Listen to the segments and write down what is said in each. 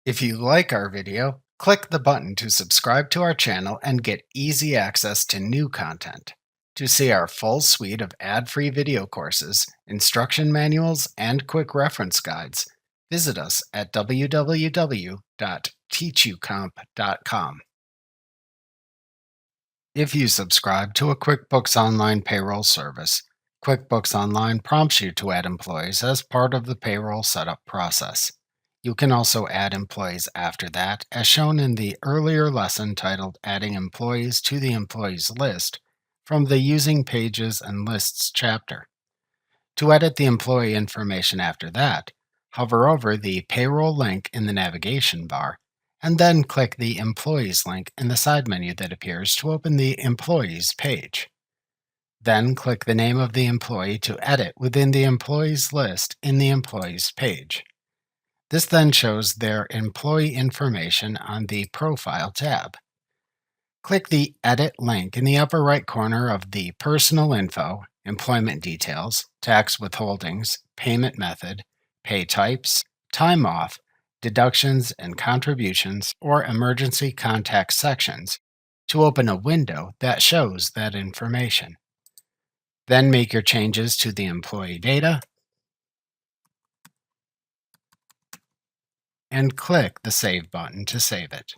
If you like our video, click the button to subscribe to our channel and get easy access to new content. To see our full suite of ad-free video courses, instruction manuals, and quick reference guides, visit us at www.teachucomp.com. If you subscribe to a QuickBooks Online payroll service, QuickBooks Online prompts you to add employees as part of the payroll setup process. You can also add employees after that, as shown in the earlier lesson titled Adding Employees to the Employees List from the Using Pages and Lists chapter. To edit the employee information after that, hover over the payroll link in the navigation bar and then click the Employees link in the side menu that appears to open the Employees page. Then click the name of the employee to edit within the Employees list in the Employees page. This then shows their employee information on the Profile tab. Click the Edit link in the upper right corner of the Personal Info, Employment Details, Tax Withholdings, Payment Method, Pay Types, Time Off, Deductions and Contributions, or Emergency Contact sections to open a window that shows that information. Then make your changes to the employee data and click the Save button to save it.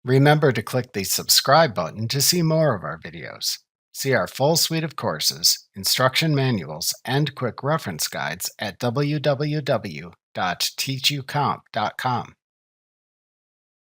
Remember to click the subscribe button to see more of our videos. See our full suite of courses, instruction manuals, and quick reference guides at www.teachucomp.com.